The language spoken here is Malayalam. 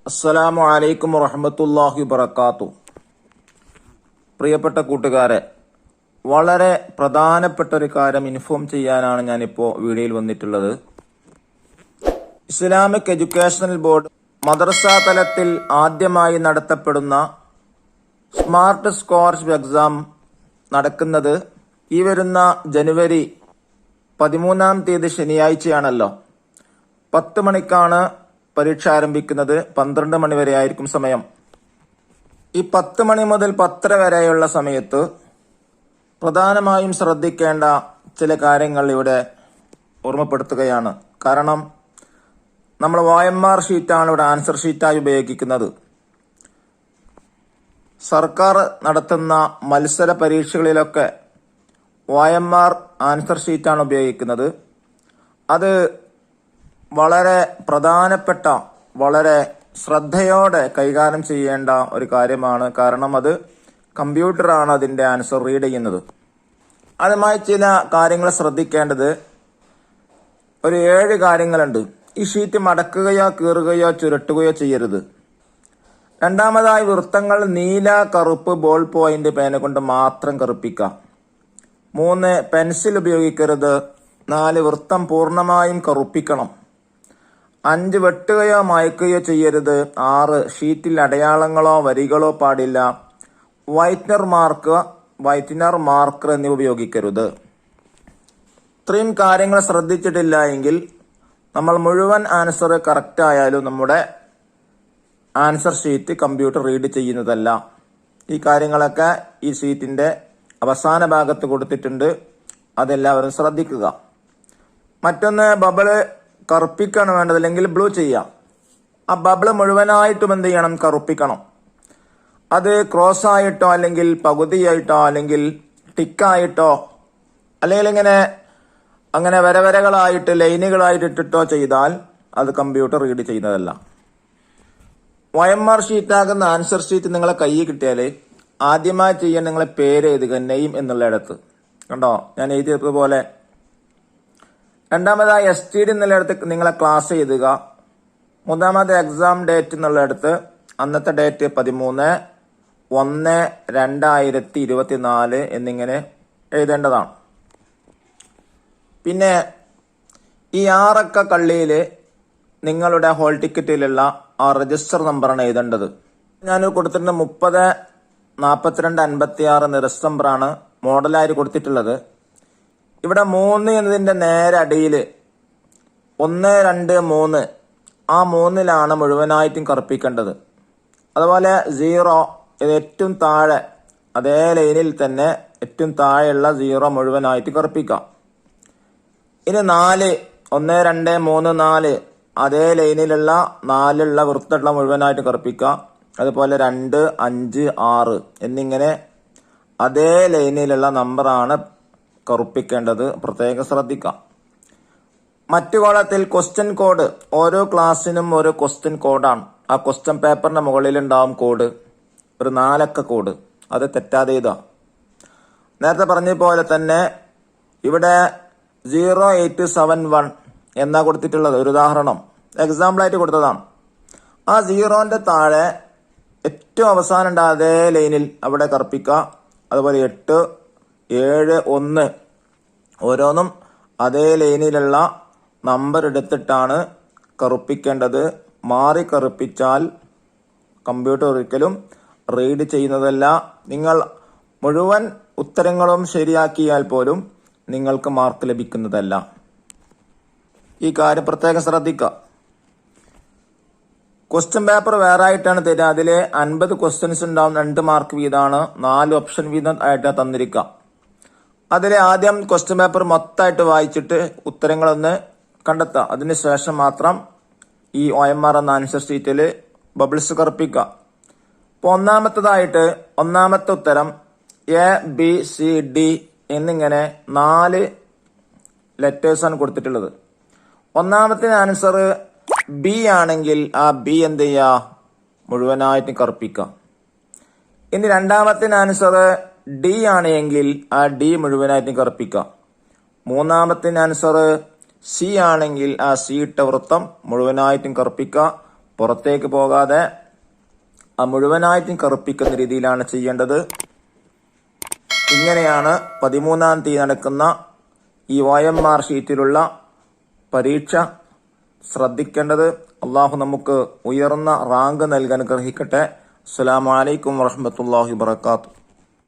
അസ്സലാമു അലൈക്കും വറഹ്മത്തുള്ളാഹി വബറകാതുഹു. പ്രിയപ്പെട്ട കൂട്ടുകാരെ, വളരെ പ്രധാനപ്പെട്ട ഒരു കാര്യം ഇൻഫോം ചെയ്യാനാണ് ഞാനിപ്പോൾ വീഡിയോയിൽ വന്നിട്ടുള്ളത്. ഇസ്ലാമിക് എഡ്യൂക്കേഷണൽ ബോർഡ് മദ്രസ തലത്തിൽ ആദ്യമായി നടത്തപ്പെടുന്ന സ്മാർട്ട് സ്കോളർഷിപ്പ് എക്സാം നടക്കുന്നത് ഈ വരുന്ന ജനുവരി 13-ാം തീയതി ശനിയാഴ്ചയാണല്ലോ. 10 മണിക്കാണ് പരീക്ഷ ആരംഭിക്കുന്നത്. 12 മണി വരെ ആയിരിക്കും സമയം. ഈ 10 മണി മുതൽ 10:30 വരെയുള്ള സമയത്ത് പ്രധാനമായും ശ്രദ്ധിക്കേണ്ട ചില കാര്യങ്ങൾ ഇവിടെ ഓർമ്മപ്പെടുത്തുകയാണ്. കാരണം നമ്മൾ OMR ഷീറ്റാണ് ഇവിടെ ആൻസർ ഷീറ്റായി ഉപയോഗിക്കുന്നത്. സർക്കാർ നടത്തുന്ന മത്സര പരീക്ഷകളിലൊക്കെ OMR ആൻസർ ഷീറ്റാണ് ഉപയോഗിക്കുന്നത്. അത് വളരെ പ്രധാനപ്പെട്ട, വളരെ ശ്രദ്ധയോടെ കൈകാര്യം ചെയ്യേണ്ട ഒരു കാര്യമാണ്. കാരണം അത് കമ്പ്യൂട്ടറാണ് അതിൻ്റെ ആൻസർ റീഡ് ചെയ്യുന്നത്. അതുമായി ചില കാര്യങ്ങൾ ശ്രദ്ധിക്കേണ്ടത് ഒരു 7 കാര്യങ്ങളുണ്ട്. ഈ ഷീറ്റ് മടക്കുകയോ കീറുകയോ ചുരുട്ടുകയോ ചെയ്യരുത്. രണ്ടാമതായി, വൃത്തങ്ങൾ നീല, കറുപ്പ് ബോൾ പോയിന്റ് പേന കൊണ്ട് മാത്രം കറുപ്പിക്കാം. 3, പെൻസിൽ ഉപയോഗിക്കരുത്. 4, വൃത്തം പൂർണ്ണമായും കറുപ്പിക്കണം. 5, വെട്ടുകയോ മായ്ക്കുകയോ ചെയ്യരുത്. 6, ഷീറ്റിൽ അടയാളങ്ങളോ വരികളോ പാടില്ല. വൈറ്റ്നർ മാർക്കർ എന്നിവ ഉപയോഗിക്കരുത്. ഇത്രയും കാര്യങ്ങൾ ശ്രദ്ധിച്ചിട്ടില്ല എങ്കിൽ നമ്മൾ മുഴുവൻ ആൻസർ കറക്റ്റ് ആയാലും നമ്മുടെ ആൻസർ ഷീറ്റ് കമ്പ്യൂട്ടർ റീഡ് ചെയ്യുന്നതല്ല. ഈ കാര്യങ്ങളൊക്കെ ഈ ഷീറ്റിന്റെ അവസാന ഭാഗത്ത് കൊടുത്തിട്ടുണ്ട്. അതെല്ലാവരും ശ്രദ്ധിക്കുക. മറ്റൊന്ന്, ബബിള് കറുപ്പിക്കാണ് വേണ്ടത്, അല്ലെങ്കിൽ ബ്ലൂ ചെയ്യാം. ആ ബബിള് മുഴുവനായിട്ടും എന്ത് ചെയ്യണം? കറുപ്പിക്കണം. അത് ക്രോസ് ആയിട്ടോ, അല്ലെങ്കിൽ പകുതിയായിട്ടോ, അല്ലെങ്കിൽ ടിക്കായിട്ടോ, അല്ലെങ്കിൽ അങ്ങനെ വരവരകളായിട്ട് ലൈനുകളായിട്ട് ഇട്ടിട്ടോ ചെയ്താൽ അത് കമ്പ്യൂട്ടർ റീഡ് ചെയ്യുന്നതല്ല. OMR ഷീറ്റാകുന്ന ആൻസർ ഷീറ്റ് നിങ്ങളെ കയ്യിൽ കിട്ടിയാൽ ആദ്യമായി ചെയ്യാൻ നിങ്ങളെ പേര് എഴുതുക, നെയിം എന്നുള്ള ഇടത്ത്. കണ്ടോ, ഞാൻ എഴുതിയതുപോലെ. രണ്ടാമതായി STD എന്നുള്ളിടത്ത് നിങ്ങളെ ക്ലാസ് എഴുതുക. മൂന്നാമത് എക്സാം ഡേറ്റ് എന്നുള്ളിടത്ത് അന്നത്തെ ഡേറ്റ് 13/1/2024 എന്നിങ്ങനെ എഴുതേണ്ടതാണ്. പിന്നെ ഈ 6 അക്ക കള്ളിയിൽ നിങ്ങളുടെ ഹോൾ ടിക്കറ്റിലുള്ള ആ രജിസ്റ്റർ നമ്പറാണ് എഴുതേണ്ടത്. ഞാൻ കൊടുത്തിട്ടുണ്ട് 30-42-56 എന്ന രജിസ്റ്റർ നമ്പറാണ് മോഡലായിട്ട് കൊടുത്തിട്ടുള്ളത്. ഇവിടെ 3 എന്നതിന്റെ നേരെ അടിയിൽ 1, 2, 3 ആ 3-ലാണ് മുഴുവനായിട്ടും കറുപ്പിക്കേണ്ടത്. അതുപോലെ 0 ഇത് ഏറ്റവും താഴെ, അതേ ലൈനിൽ തന്നെ ഏറ്റവും താഴെയുള്ള 0 മുഴുവനായിട്ട് കറുപ്പിക്കാം. ഇനി 4, 1, 2, 3, 4 അതേ ലൈനിലുള്ള 4 വൃത്തമുള്ള മുഴുവനായിട്ട് കറുപ്പിക്കാം. അതുപോലെ 2, 5, 6 എന്നിങ്ങനെ അതേ ലൈനിലുള്ള നമ്പറാണ് കറുപ്പിക്കേണ്ടത്. പ്രത്യേകം ശ്രദ്ധിക്കാം. മറ്റു കോളത്തിൽ ക്വസ്റ്റ്യൻ കോഡ്, ഓരോ ക്ലാസ്സിനും ഓരോ ക്വസ്റ്റ്യൻ കോഡാണ്. ആ ക്വസ്റ്റ്യൻ പേപ്പറിന്റെ മുകളിലുണ്ടാവും കോഡ്, ഒരു 4 അക്ക കോഡ്. അത് തെറ്റാതെ എഴുതുക. നേരത്തെ പറഞ്ഞ പോലെ തന്നെ ഇവിടെ 0871 എന്നാ കൊടുത്തിട്ടുള്ളത്. ഒരു ഉദാഹരണം എക്സാമ്പിൾ ആയിട്ട് കൊടുത്തതാണ്. ആ 0ന്റെ താഴെ ഏറ്റവും അവസാനം ഉണ്ട് അതേ ലൈനിൽ അവിടെ കറുപ്പിക്കുക. അതുപോലെ 8, 7, 1 ഓരോന്നും അതേ ലൈനിലുള്ള നമ്പർ എടുത്തിട്ടാണ് കറുപ്പിക്കേണ്ടത്. മാറി കറുപ്പിച്ചാൽ കമ്പ്യൂട്ടർ ഒരിക്കലും റീഡ് ചെയ്യുന്നതല്ല. നിങ്ങൾ മുഴുവൻ ഉത്തരങ്ങളും ശരിയാക്കിയാൽ പോലും നിങ്ങൾക്ക് മാർക്ക് ലഭിക്കുന്നതല്ല. ഈ കാര്യം പ്രത്യേകം ശ്രദ്ധിക്കുക. ക്വസ്റ്റ്യൻ പേപ്പർ വേറെ ആയിട്ടാണ് തരിക. അതിൽ 50 ക്വസ്റ്റ്യൻസ് ഉണ്ടാവും. 2 മാർക്ക് വീതമാണ്. 4 ഓപ്ഷൻ വീതം ആയിട്ടാണ് തന്നിരിക്കുക. അതിൽ ആദ്യം ക്വസ്റ്റ്യൻ പേപ്പർ മൊത്തമായിട്ട് വായിച്ചിട്ട് ഉത്തരങ്ങളൊന്ന് കണ്ടെത്തുക. അതിനുശേഷം മാത്രം ഈ OMR എന്ന ആൻസർ ഷീറ്റിൽ ബബിൾസ് കറുപ്പിക്കുക. ഇപ്പോൾ ഒന്നാമത്തെ ഉത്തരം ABCD എന്നിങ്ങനെ 4 ലെറ്റേഴ്സാണ് കൊടുത്തിട്ടുള്ളത്. ഒന്നാമത്തെ ആൻസർ B ആണെങ്കിൽ ആ B എന്ത് ചെയ്യുക? മുഴുവനായിട്ടും കറുപ്പിക്കുക. ഇനി രണ്ടാമത്തെ ആൻസർ D ആണെങ്കിൽ ആ D മുഴുവനായിട്ടും കറുപ്പിക്കുക. മൂന്നാമത്തെ ആൻസർ C ആണെങ്കിൽ ആ C ഇട്ട വൃത്തം മുഴുവനായിട്ടും കറുപ്പിക്കുക. പുറത്തേക്ക് പോകാതെ ആ മുഴുവനായിട്ടും കറുപ്പിക്കുന്ന രീതിയിലാണ് ചെയ്യേണ്ടത്. ഇങ്ങനെയാണ് 13-ാം തീയതി നടക്കുന്ന ഈ OMR ഷീറ്റിലുള്ള പരീക്ഷ ശ്രദ്ധിക്കേണ്ടത്. അള്ളാഹു നമുക്ക് ഉയർന്ന റാങ്ക് നൽകാൻ അനുഗ്രഹിക്കട്ടെ. അസ്സലാമു അലൈക്കും വറഹ്മത്തുള്ളാഹി വബറകാതുഹു.